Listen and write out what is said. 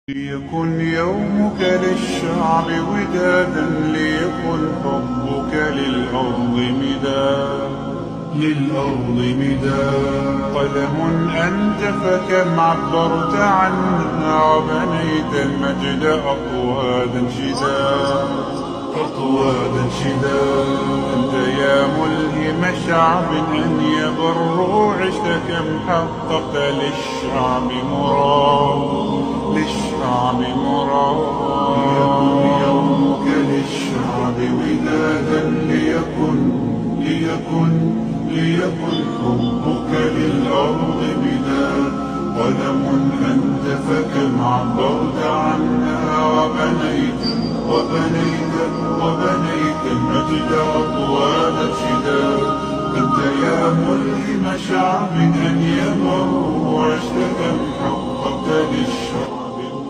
ليكن يومك للشعب ودادا، ليكن حبك للأرض مداد. قلم أنت فكم عبرت عنها، وبنيت المجد أطوادا شداد. أنت يا ملهم شعب أن يبروا، عشت كم حققت للشعب مراد. ليكن يومك للشعب ودادا، ليكن حبك للأرض مداد. قلم أنت فكم عبرت عنها، وبنيت المجد أطوال شداد. أنت يا ملهم شعب أن يمر، وعشت كم حققت للشعب